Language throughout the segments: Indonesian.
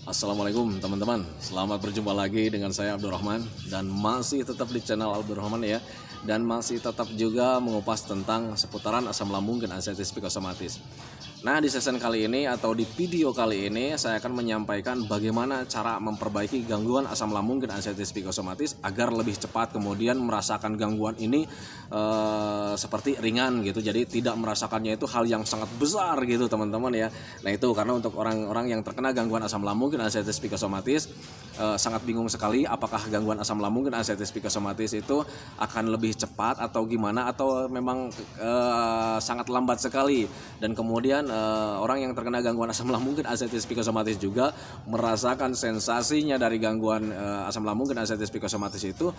Assalamualaikum teman-teman, selamat berjumpa lagi dengan saya Abdurrahman dan masih tetap di channel Abdurrahman ya, dan masih tetap juga mengupas tentang seputaran asam lambung dan anxiety psikosomatis. Nah, di sesi kali ini atau di video kali ini saya akan menyampaikan bagaimana cara memperbaiki gangguan asam lambung dan anxiety psikosomatis agar lebih cepat kemudian merasakan gangguan ini seperti ringan gitu. Jadi tidak merasakannya itu hal yang sangat besar gitu teman-teman ya. Nah, itu karena untuk orang-orang yang terkena gangguan asam lambung dan anxiety psikosomatis sangat bingung sekali apakah gangguan asam lambung dan anxiety psikosomatis itu akan lebih cepat atau gimana, atau memang sangat lambat sekali. Dan kemudian orang yang terkena gangguan asam lambung dan anxiety psikosomatis juga merasakan sensasinya dari gangguan asam lambung dan anxiety psikosomatis itu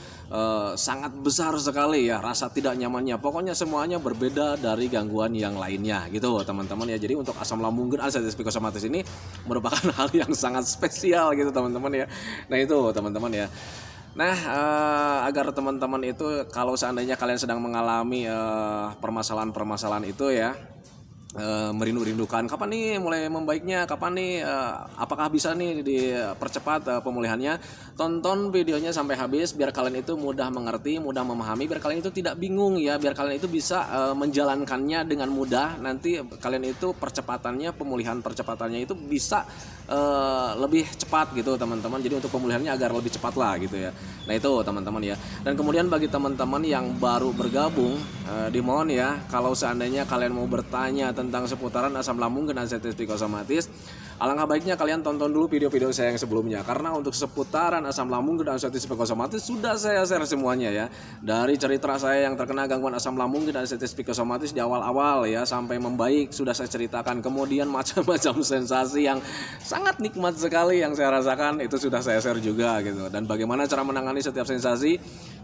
sangat besar sekali ya, rasa tidak nyamannya. Pokoknya semuanya berbeda dari gangguan yang lainnya gitu teman-teman ya. Jadi untuk asam lambung dan anxiety psikosomatis ini merupakan hal yang sangat spesial gitu teman-teman ya. Nah, itu teman-teman ya. Nah, agar teman-teman itu kalau seandainya kalian sedang mengalami permasalahan-permasalahan itu ya, merindu-rindukan kapan nih mulai membaiknya, kapan nih apakah bisa nih dipercepat pemulihannya, tonton videonya sampai habis biar kalian itu mudah mengerti, mudah memahami, biar kalian itu tidak bingung ya, biar kalian itu bisa menjalankannya dengan mudah. Nanti kalian itu pemulihan percepatannya itu bisa lebih cepat gitu teman-teman. Jadi untuk pemulihannya agar lebih cepat lah gitu ya. Nah, itu teman-teman ya. Dan kemudian bagi teman-teman yang baru bergabung, dimohon ya, kalau seandainya kalian mau bertanya tentang seputaran asam lambung dan anxiety psikosomatis, alangkah baiknya kalian tonton dulu video-video saya yang sebelumnya, karena untuk seputaran asam lambung dan anxiety psikosomatis sudah saya share semuanya ya, dari cerita saya yang terkena gangguan asam lambung dan anxiety psikosomatis di awal-awal ya sampai membaik sudah saya ceritakan. Kemudian macam-macam sensasi yang sangat nikmat sekali yang saya rasakan itu sudah saya share juga gitu, dan bagaimana cara menangani setiap sensasi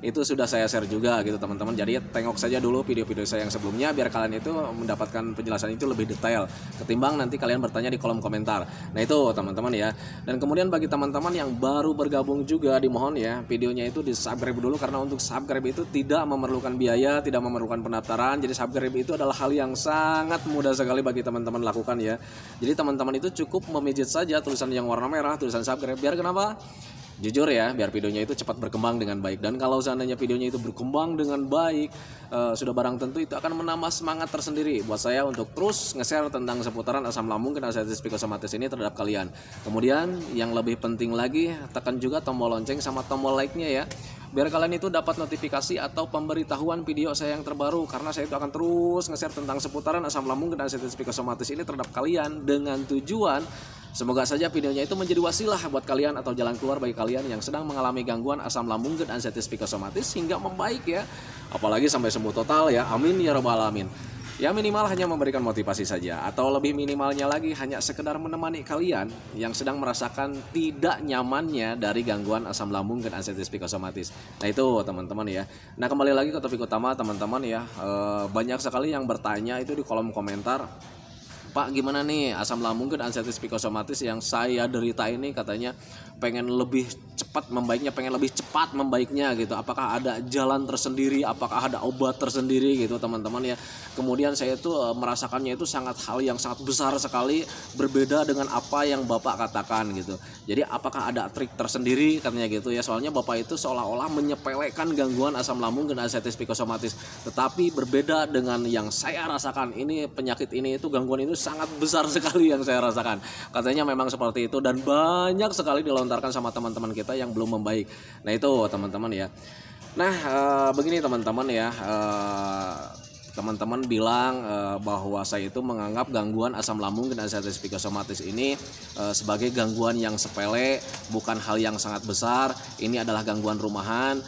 itu sudah saya share juga gitu teman-teman. Jadi tengok saja dulu video-video saya yang sebelumnya biar kalian itu mendapatkan penjelasan itu lebih detail ketimbang nanti kalian bertanya di kolom komentar. Nah, itu teman-teman ya. Dan kemudian bagi teman-teman yang baru bergabung juga dimohon ya, videonya itu di subscribe dulu, karena untuk subscribe itu tidak memerlukan biaya, tidak memerlukan pendaftaran. Jadi subscribe itu adalah hal yang sangat mudah sekali bagi teman-teman lakukan ya. Jadi teman-teman itu cukup memijit saja tulisan yang warna merah, tulisan subscribe. Biar kenapa? Jujur ya, biar videonya itu cepat berkembang dengan baik. Dan kalau seandainya videonya itu berkembang dengan baik, sudah barang tentu itu akan menambah semangat tersendiri buat saya untuk terus nge-share tentang seputaran asam lambung dan anxiety psikosomatis ini terhadap kalian. Kemudian yang lebih penting lagi, tekan juga tombol lonceng sama tombol like-nya ya, biar kalian itu dapat notifikasi atau pemberitahuan video saya yang terbaru, karena saya itu akan terus nge-share tentang seputaran asam lambung dan anxiety psikosomatis ini terhadap kalian, dengan tujuan semoga saja videonya itu menjadi wasilah buat kalian atau jalan keluar bagi kalian yang sedang mengalami gangguan asam lambung dan anxiety psikosomatis hingga membaik ya, apalagi sampai sembuh total ya, amin ya rabbal alamin. Ya, minimal hanya memberikan motivasi saja, atau lebih minimalnya lagi hanya sekedar menemani kalian yang sedang merasakan tidak nyamannya dari gangguan asam lambung dan anxiety psikosomatis. Nah, itu teman-teman ya. Nah, kembali lagi ke topik utama teman-teman ya. Banyak sekali yang bertanya itu di kolom komentar, Pak, gimana nih asam lambung dan anxiety psikosomatis yang saya derita ini, katanya pengen lebih cepat membaiknya, pengen lebih cepat membaiknya gitu. Apakah ada jalan tersendiri, apakah ada obat tersendiri gitu teman-teman ya. Kemudian saya itu merasakannya itu hal yang sangat besar sekali, berbeda dengan apa yang Bapak katakan gitu. Jadi apakah ada trik tersendiri katanya gitu ya. Soalnya Bapak itu seolah-olah menyepelekan gangguan asam lambung dan anxiety psikosomatis, tetapi berbeda dengan yang saya rasakan. Ini penyakit ini itu, gangguan itu sangat besar sekali yang saya rasakan. Katanya memang seperti itu, dan banyak sekali dilontarkan sama teman-teman kita yang belum membaik. Nah, itu teman-teman ya. Nah, begini teman-teman ya, teman-teman bilang bahwa saya itu menganggap gangguan asam lambung dan anxiety psikosomatis ini sebagai gangguan yang sepele, bukan hal yang sangat besar. Ini adalah gangguan rumahan.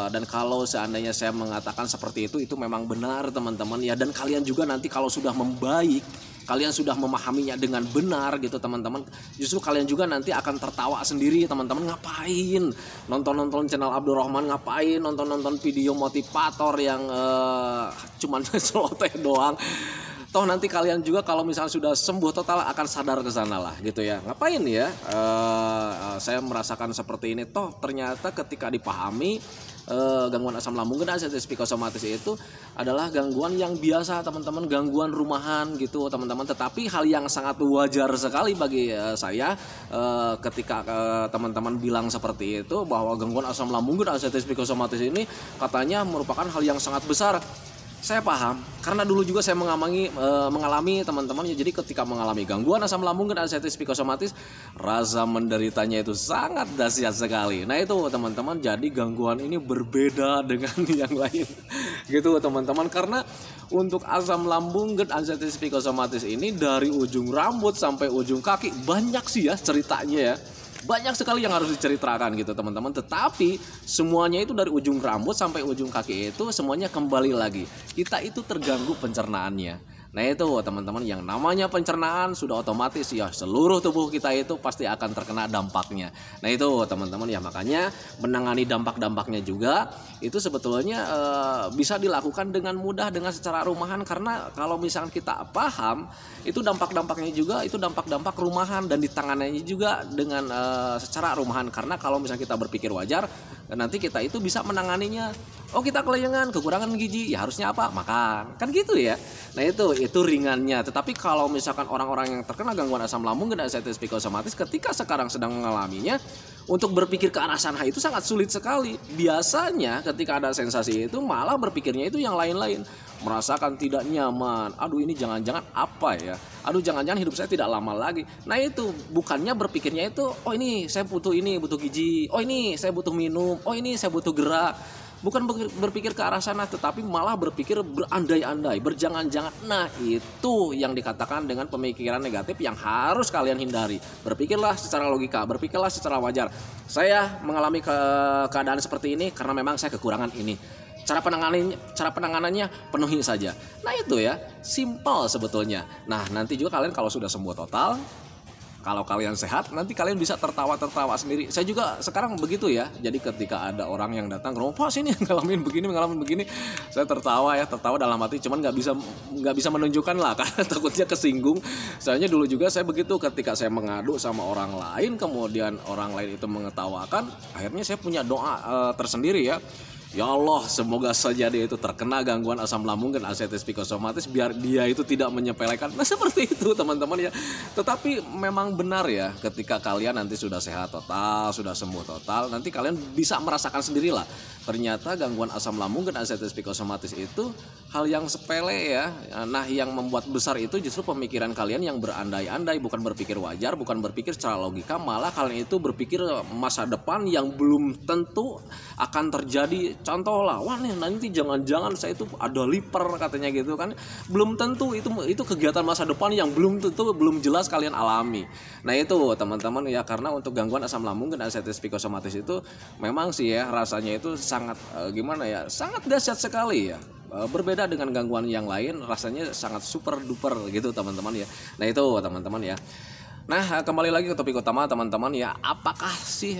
Dan kalau seandainya saya mengatakan seperti itu memang benar teman-teman ya. Dan kalian juga nanti kalau sudah membaik, kalian sudah memahaminya dengan benar gitu teman-teman, justru kalian juga nanti akan tertawa sendiri teman-teman. Ngapain nonton-nonton channel Abdurrahman, ngapain nonton-nonton video motivator yang cuman celoteh doang. Toh nanti kalian juga kalau misalnya sudah sembuh total akan sadar ke sana lah gitu ya. Ngapain ya saya merasakan seperti ini, toh ternyata ketika dipahami gangguan asam lambung dan anestesi psikosomatis itu adalah gangguan yang biasa teman-teman, gangguan rumahan gitu teman-teman. Tetapi hal yang sangat wajar sekali bagi saya ketika teman-teman bilang seperti itu, bahwa gangguan asam lambung dan anestesi psikosomatis ini katanya merupakan hal yang sangat besar. Saya paham, karena dulu juga saya mengalami teman-teman ya. Jadi ketika mengalami gangguan asam lambung dan anestesi psikosomatis, rasa menderitanya itu sangat dahsyat sekali. Nah itu teman-teman, jadi gangguan ini berbeda dengan yang lain gitu teman-teman. Karena untuk asam lambung dan anestesi psikosomatis ini dari ujung rambut sampai ujung kaki banyak sih ya ceritanya ya. Banyak sekali yang harus diceritakan gitu teman-teman. Tetapi semuanya itu dari ujung rambut sampai ujung kaki itu semuanya kembali lagi, kita itu terganggu pencernaannya. Nah itu teman-teman, yang namanya pencernaan sudah otomatis ya seluruh tubuh kita itu pasti akan terkena dampaknya. Nah itu teman-teman ya, makanya menangani dampak-dampaknya juga itu sebetulnya bisa dilakukan dengan mudah dengan secara rumahan. Karena kalau misalkan kita paham itu dampak-dampaknya juga itu dampak-dampak rumahan, dan ditanganinya juga dengan secara rumahan. Karena kalau misalnya kita berpikir wajar, nanti kita itu bisa menanganinya. Oh kita kelayangan, kekurangan gizi, ya harusnya apa? Makan, kan gitu ya. Nah itu ringannya. Tetapi kalau misalkan orang-orang yang terkena gangguan asam lambung dan anestesi psikosomatis ketika sekarang sedang mengalaminya, untuk berpikir ke arah sana itu sangat sulit sekali. Biasanya ketika ada sensasi itu malah berpikirnya itu yang lain-lain, merasakan tidak nyaman. Aduh ini jangan-jangan apa ya? Aduh jangan-jangan hidup saya tidak lama lagi. Nah itu bukannya berpikirnya itu, oh ini saya butuh ini, butuh gizi. Oh ini saya butuh minum. Oh ini saya butuh gerak. Bukan berpikir ke arah sana, tetapi malah berpikir berandai-andai, berjangan-jangan. Nah itu yang dikatakan dengan pemikiran negatif yang harus kalian hindari. Berpikirlah secara logika, berpikirlah secara wajar. Saya mengalami keadaan seperti ini karena memang saya kekurangan ini. Cara penanganannya penuhi saja. Nah itu ya, simpel sebetulnya. Nah nanti juga kalian kalau sudah sembuh total, kalau kalian sehat, nanti kalian bisa tertawa-tertawa sendiri. Saya juga sekarang begitu ya. Jadi ketika ada orang yang datang ke rumah, Pak sini ngalamin begini, saya tertawa dalam hati. Cuman nggak bisa menunjukkan lah, karena takutnya kesinggung. Soalnya dulu juga saya begitu, ketika saya mengadu sama orang lain, kemudian orang lain itu mengetawakan, akhirnya saya punya doa tersendiri ya. Ya Allah, semoga saja dia itu terkena gangguan asam lambung dan anestesi psikosomatis, biar dia itu tidak menyepelekan. Nah seperti itu teman-teman ya. Tetapi memang benar ya, ketika kalian nanti sudah sehat total, sudah sembuh total, nanti kalian bisa merasakan sendirilah. Ternyata gangguan asam lambung dan anestesi psikosomatis itu hal yang sepele ya. Nah yang membuat besar itu justru pemikiran kalian yang berandai-andai, bukan berpikir wajar, bukan berpikir secara logika. Malah kalian itu berpikir masa depan yang belum tentu akan terjadi. Contoh lah, wah nih nanti jangan-jangan saya itu ada liver katanya gitu kan. Belum tentu, itu kegiatan masa depan yang belum tentu, belum jelas kalian alami. Nah itu teman-teman ya, karena untuk gangguan asam lambung dan anestesi psikosomatis itu memang sih ya rasanya itu sangat sangat dahsyat sekali ya. Berbeda dengan gangguan yang lain, rasanya sangat super duper gitu teman-teman ya. Nah itu teman-teman ya. Nah kembali lagi ke topik utama teman-teman ya, apakah sih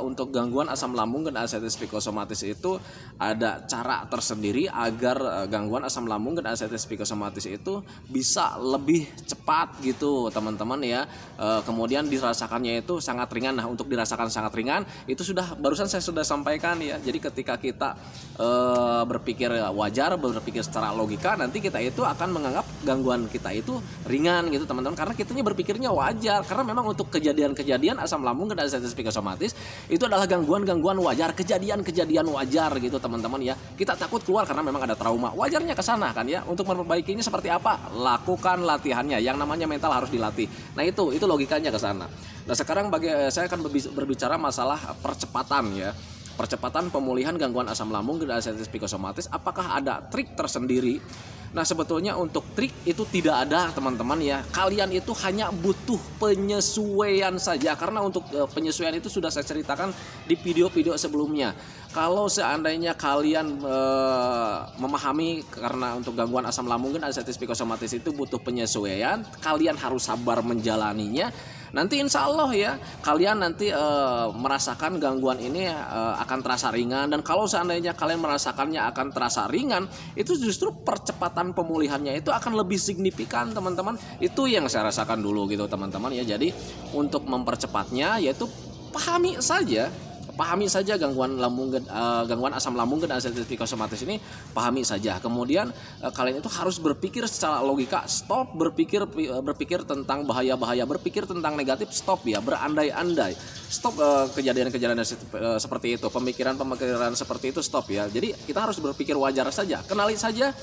untuk gangguan asam lambung dan anestesi psikosomatis itu ada cara tersendiri agar gangguan asam lambung dan anestesi psikosomatis itu bisa lebih cepat gitu teman-teman ya, kemudian dirasakannya itu sangat ringan. Nah untuk dirasakan sangat ringan itu barusan saya sudah sampaikan ya. Jadi ketika kita berpikir wajar, berpikir secara logika, nanti kita itu akan menganggap gangguan kita itu ringan gitu teman-teman, karena kitanya berpikirnya wajar. Karena memang untuk kejadian-kejadian asam lambung dan anestesi psikosomatis itu adalah gangguan-gangguan wajar, kejadian-kejadian wajar gitu teman-teman ya. Kita takut keluar karena memang ada trauma, wajarnya ke sana kan ya. Untuk memperbaikinya seperti apa? Lakukan latihannya. Yang namanya mental harus dilatih. Nah itu logikanya ke sana. Nah sekarang saya akan berbicara masalah percepatan ya. Percepatan pemulihan gangguan asam lambung dan anestesi psikosomatis, apakah ada trik tersendiri? Nah sebetulnya untuk trik itu tidak ada teman-teman ya. Kalian itu hanya butuh penyesuaian saja, karena untuk penyesuaian itu sudah saya ceritakan di video-video sebelumnya. Kalau seandainya kalian memahami karena untuk gangguan asam lambung dan anestesi psikosomatis itu butuh penyesuaian, kalian harus sabar menjalaninya. Nanti insya Allah ya kalian nanti merasakan gangguan ini akan terasa ringan. Dan kalau seandainya kalian merasakannya akan terasa ringan, itu justru percepatan pemulihannya itu akan lebih signifikan teman-teman. Itu yang saya rasakan dulu gitu teman-teman ya. Jadi untuk mempercepatnya yaitu pahami pahami saja gangguan asam lambung dan anxiety psikosomatis ini, pahami saja. Kemudian kalian itu harus berpikir secara logika, stop berpikir tentang bahaya-bahaya, berpikir tentang negatif, stop ya, berandai-andai, stop kejadian-kejadian seperti itu, pemikiran-pemikiran seperti itu, stop ya. Jadi kita harus berpikir wajar saja, kenali saja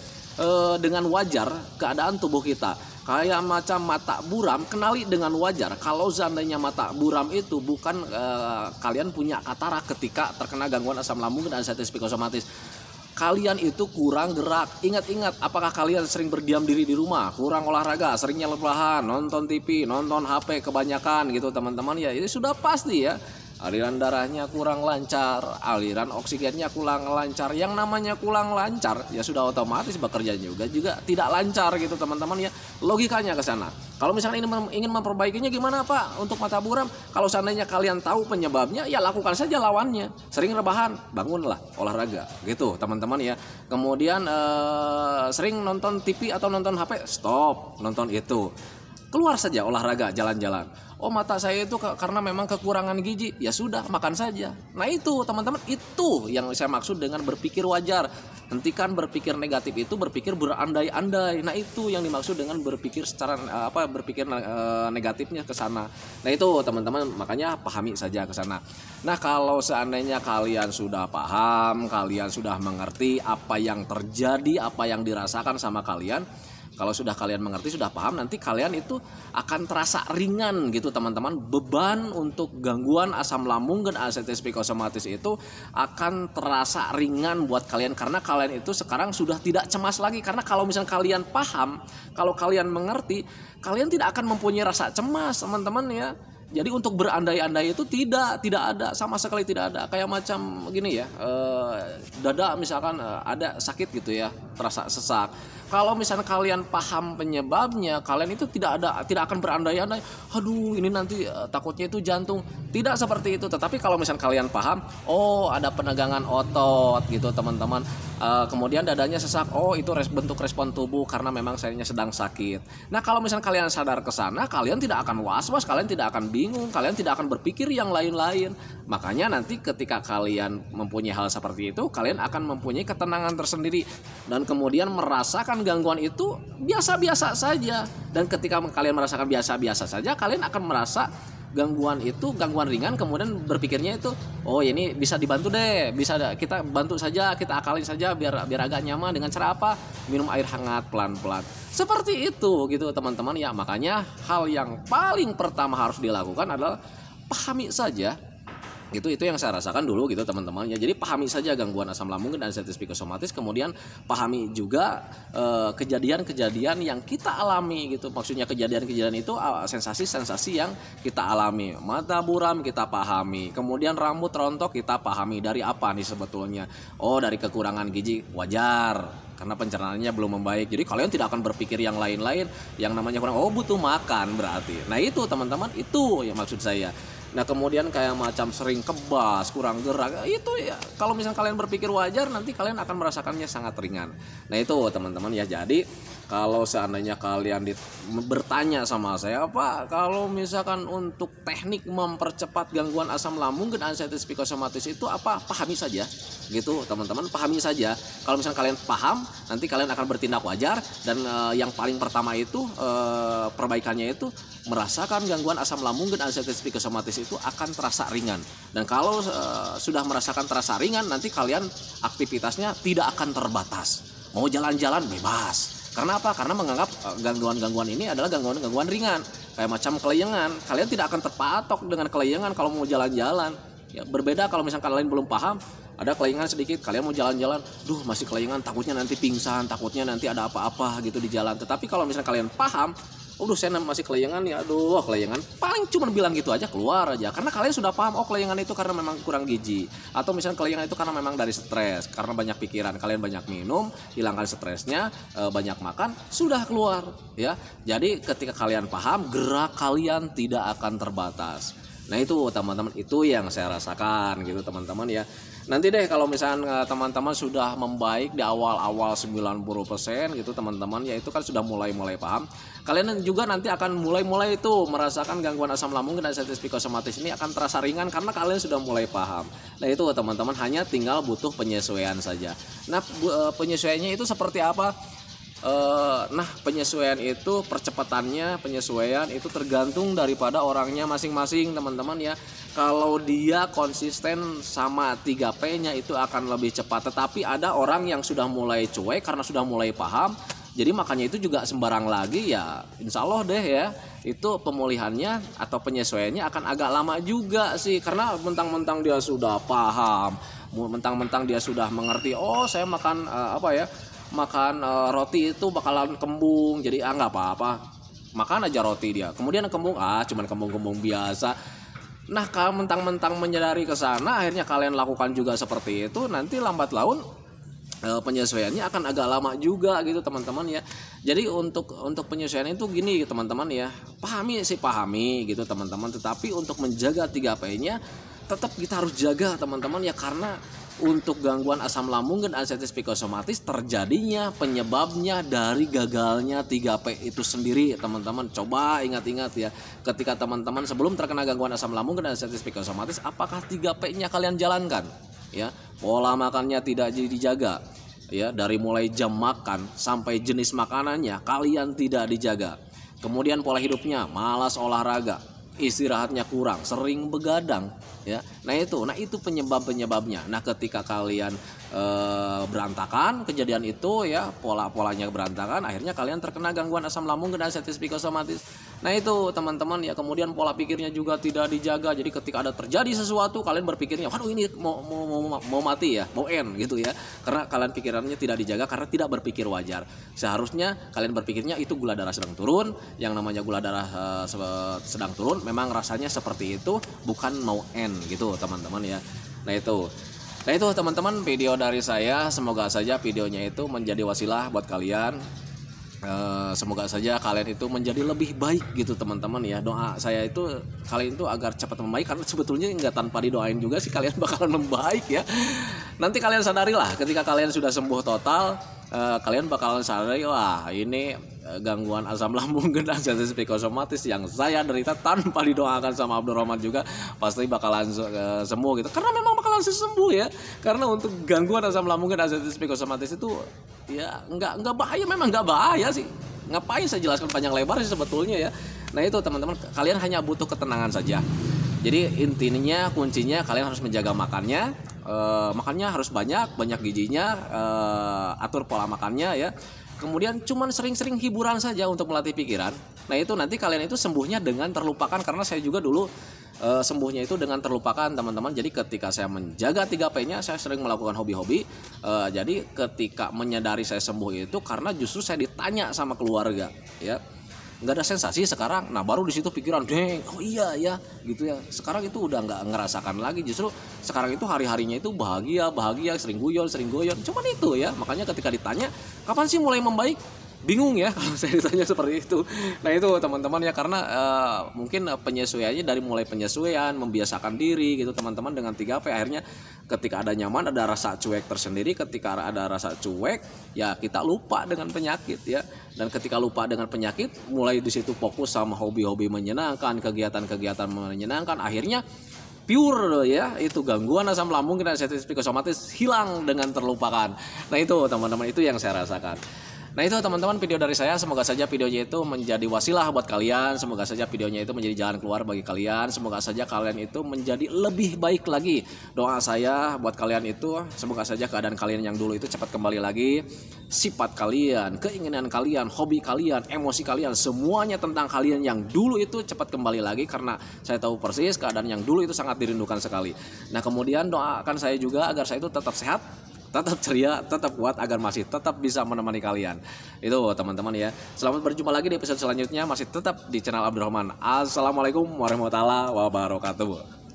dengan wajar keadaan tubuh kita. Kayak macam mata buram, kenali dengan wajar. Kalau seandainya mata buram itu bukan kalian punya katarak ketika terkena gangguan asam lambung dan anxiety psikosomatis. Kalian itu kurang gerak. Ingat-ingat, apakah kalian sering berdiam diri di rumah, kurang olahraga, seringnya lebahan, nonton TV, nonton HP kebanyakan gitu teman-teman ya. Ini sudah pasti ya. Aliran darahnya kurang lancar, aliran oksigennya kurang lancar. Yang namanya kurang lancar ya sudah otomatis bekerja juga tidak lancar gitu teman-teman ya. Logikanya ke sana. Kalau misalnya ini ingin memperbaikinya gimana Pak untuk mata buram? Kalau seandainya kalian tahu penyebabnya, ya lakukan saja lawannya. Sering rebahan, bangunlah olahraga gitu teman-teman ya. Kemudian sering nonton TV atau nonton HP, stop nonton itu. Keluar saja olahraga, jalan-jalan. Oh mata saya itu karena memang kekurangan gizi, ya sudah makan saja. Nah itu teman-teman, itu yang saya maksud dengan berpikir wajar. Hentikan berpikir negatif itu, berpikir berandai-andai. Nah itu yang dimaksud dengan berpikir secara negatifnya ke sana. Nah itu teman-teman, makanya pahami saja ke sana. Nah kalau seandainya kalian sudah paham, kalian sudah mengerti apa yang terjadi, apa yang dirasakan sama kalian. Kalau sudah kalian mengerti, sudah paham, nanti kalian itu akan terasa ringan gitu teman-teman. Beban untuk gangguan asam lambung dan anxiety psikosomatis itu akan terasa ringan buat kalian. Karena kalian itu sekarang sudah tidak cemas lagi. Karena kalau misalnya kalian paham, kalau kalian mengerti, kalian tidak akan mempunyai rasa cemas teman-teman ya. Jadi untuk berandai-andai itu tidak ada, sama sekali tidak ada. Kayak macam gini ya, dada misalkan ada sakit gitu ya, terasa sesak. Kalau misalnya kalian paham penyebabnya, kalian itu tidak akan berandai-andai. Aduh, ini nanti takutnya itu jantung. Tidak seperti itu. Tetapi kalau misalnya kalian paham, oh ada penegangan otot gitu teman-teman. Kemudian dadanya sesak, oh itu bentuk respon tubuh karena memang sayanya sedang sakit. Nah kalau misalnya kalian sadar ke sana, kalian tidak akan was-was, kalian tidak akan bingung, kalian tidak akan berpikir yang lain-lain. Makanya nanti ketika kalian mempunyai hal seperti itu, kalian akan mempunyai ketenangan tersendiri dan kemudian merasakan gangguan itu biasa-biasa saja. Dan ketika kalian merasakan biasa-biasa saja, kalian akan merasa gangguan itu gangguan ringan, kemudian berpikirnya itu oh ini bisa dibantu deh, bisa kita bantu saja, kita akalin saja biar agak nyaman. Dengan cara apa? Minum air hangat pelan-pelan. Seperti itu gitu teman-teman ya. Makanya hal yang paling pertama harus dilakukan adalah pahami saja. Itu yang saya rasakan dulu gitu teman-teman ya. Jadi pahami saja gangguan asam lambung dan anxiety psikosomatis, kemudian pahami juga kejadian-kejadian yang kita alami gitu. Maksudnya kejadian-kejadian itu sensasi-sensasi yang kita alami. Mata buram kita pahami, kemudian rambut rontok kita pahami. Dari apa nih sebetulnya? Oh dari kekurangan gizi, wajar karena pencernaannya belum membaik. Jadi kalian tidak akan berpikir yang lain-lain, yang namanya kurang, oh butuh makan berarti. Nah itu teman-teman, itu yang maksud saya. Nah kemudian kayak macam sering kebas, kurang gerak, itu ya kalau misalnya kalian berpikir wajar, nanti kalian akan merasakannya sangat ringan. Nah itu teman-teman ya. Jadi kalau seandainya kalian bertanya sama saya, Pak, kalau misalkan untuk teknik mempercepat gangguan asam lambung dan anxiety psikosomatis itu apa? Pahami saja gitu teman-teman, pahami saja. Kalau misalnya kalian paham, nanti kalian akan bertindak wajar. Dan yang paling pertama itu perbaikannya itu merasakan gangguan asam lambung dan anxiety psikosomatis itu akan terasa ringan. Dan kalau sudah merasakan terasa ringan, nanti kalian aktivitasnya tidak akan terbatas. Mau jalan-jalan bebas. Karena apa? Karena menganggap gangguan-gangguan ini adalah gangguan-gangguan ringan. Kayak macam kelayangan. Kalian tidak akan terpatok dengan kelayangan kalau mau jalan-jalan. Ya, berbeda kalau misalkan kalian belum paham, ada kelayangan sedikit, kalian mau jalan-jalan, duh masih kelayangan, takutnya nanti pingsan, takutnya nanti ada apa-apa gitu di jalan. Tetapi kalau misalkan kalian paham, saya masih kelayangan ya, aduh kelayangan, paling cuma bilang gitu aja, keluar aja. Karena kalian sudah paham, oh kelayangan itu karena memang kurang gizi. Atau misalnya kelayangan itu karena memang dari stres, karena banyak pikiran, kalian banyak minum, hilangkan stresnya, banyak makan, sudah keluar ya. Jadi ketika kalian paham, gerak kalian tidak akan terbatas. Nah itu teman-teman, itu yang saya rasakan gitu teman-teman ya. Nanti deh kalau misalnya teman-teman sudah membaik di awal-awal 90% gitu teman-teman ya, itu kan sudah mulai paham. Kalian juga nanti akan mulai itu merasakan gangguan asam lambung dan diabetes psikosomatis ini akan terasa ringan karena kalian sudah mulai paham. Nah itu teman-teman, hanya tinggal butuh penyesuaian saja. Nah penyesuaiannya itu seperti apa? Nah penyesuaian itu, percepatannya penyesuaian itu tergantung daripada orangnya masing-masing teman-teman ya. Kalau dia konsisten sama 3P nya itu akan lebih cepat. Tetapi ada orang yang sudah mulai cuek karena sudah mulai paham, jadi makanya itu juga sembarang lagi ya, insya Allah deh ya, itu pemulihannya atau penyesuaiannya akan agak lama juga sih. Karena mentang-mentang dia sudah paham, mentang-mentang dia sudah mengerti, oh saya makan makan roti itu bakalan kembung, jadi nggak apa-apa, makan aja roti dia. Kemudian kembung, cuman kembung-kembung biasa. Nah kalau mentang-mentang menyadari ke sana, akhirnya kalian lakukan juga seperti itu, nanti lambat laun penyesuaiannya akan agak lama juga gitu teman-teman ya. Jadi untuk penyesuaian itu gini teman-teman ya, pahami gitu teman-teman, tetapi untuk menjaga 3P-nya tetap kita harus jaga teman-teman ya. Karena untuk gangguan asam lambung dan diabetes psikosomatis terjadinya penyebabnya dari gagalnya 3P itu sendiri teman-teman. Coba ingat-ingat ya, ketika teman-teman sebelum terkena gangguan asam lambung dan diabetes psikosomatis, apakah 3P-nya kalian jalankan ya? Pola makannya tidak dijaga ya, dari mulai jam makan sampai jenis makanannya kalian tidak dijaga. Kemudian pola hidupnya malas olahraga, istirahatnya kurang, sering begadang ya. Nah itu penyebabnya. Nah ketika kalian berantakan kejadian itu ya, polanya berantakan, akhirnya kalian terkena gangguan asam lambung dan diabetes psikosomatis. Nah itu teman-teman ya. Kemudian pola pikirnya juga tidak dijaga. Jadi ketika ada terjadi sesuatu, kalian berpikirnya, waduh ini mau mati ya, mau end gitu ya. Karena kalian pikirannya tidak dijaga, karena tidak berpikir wajar. Seharusnya kalian berpikirnya itu gula darah sedang turun. Yang namanya gula darah sedang turun memang rasanya seperti itu, bukan mau end gitu teman-teman ya. Nah itu teman-teman, video dari saya, semoga saja videonya itu menjadi wasilah buat kalian. Semoga saja kalian itu menjadi lebih baik gitu teman-teman ya. Doa saya itu kalian itu agar cepat membaik, karena sebetulnya nggak tanpa didoain juga sih kalian bakalan membaik ya. Nanti kalian sadarilah ketika kalian sudah sembuh total, kalian bakalan sadari, wah ini gangguan asam lambung dan diabetes psikosomatis yang saya derita tanpa didoakan sama Abdurrahman juga pasti bakalan sembuh gitu. Karena memang bakalan sembuh ya. Karena untuk gangguan asam lambung dan diabetes psikosomatis itu ya nggak bahaya, memang nggak bahaya sih. Ngapain saya jelaskan panjang lebar sih sebetulnya ya. Nah itu teman-teman, kalian hanya butuh ketenangan saja. Jadi intinya, kuncinya kalian harus menjaga makannya. Makannya harus banyak gizinya, atur pola makannya ya. Kemudian cuman sering-sering hiburan saja untuk melatih pikiran. Nah itu nanti kalian itu sembuhnya dengan terlupakan. Karena saya juga dulu sembuhnya itu dengan terlupakan teman-teman. Jadi ketika saya menjaga 3P-nya, saya sering melakukan hobi-hobi. Jadi ketika menyadari saya sembuh itu karena justru saya ditanya sama keluarga ya. Nggak ada sensasi sekarang. Nah baru di situ pikiran, oh iya ya gitu ya. Sekarang itu udah nggak ngerasakan lagi. Justru sekarang itu hari-harinya itu bahagia, sering guyon. Cuman itu ya. Makanya ketika ditanya kapan sih mulai membaik, bingung ya kalau saya ditanya seperti itu. Nah itu teman-teman ya, karena mungkin penyesuaiannya dari mulai penyesuaian, membiasakan diri gitu teman-teman dengan 3P. Akhirnya ketika ada nyaman, ada rasa cuek tersendiri. Ketika ada rasa cuek ya kita lupa dengan penyakit ya. Dan ketika lupa dengan penyakit, mulai di situ fokus sama hobi-hobi menyenangkan, kegiatan-kegiatan menyenangkan. Akhirnya pure ya, itu gangguan asam lambung dan diabetes psikosomatis hilang dengan terlupakan. Nah itu teman-teman, itu yang saya rasakan. Nah itu teman-teman video dari saya, semoga saja videonya itu menjadi wasilah buat kalian. Semoga saja videonya itu menjadi jalan keluar bagi kalian. Semoga saja kalian itu menjadi lebih baik lagi. Doa saya buat kalian itu, semoga saja keadaan kalian yang dulu itu cepat kembali lagi. Sifat kalian, keinginan kalian, hobi kalian, emosi kalian, semuanya tentang kalian yang dulu itu cepat kembali lagi. Karena saya tahu persis keadaan yang dulu itu sangat dirindukan sekali. Nah kemudian doakan saya juga agar saya itu tetap sehat, tetap ceria, tetap kuat, agar masih tetap bisa menemani kalian. Itu teman-teman ya. Selamat berjumpa lagi di episode selanjutnya, masih tetap di channel Abdurrahman. Assalamualaikum warahmatullahi wabarakatuh.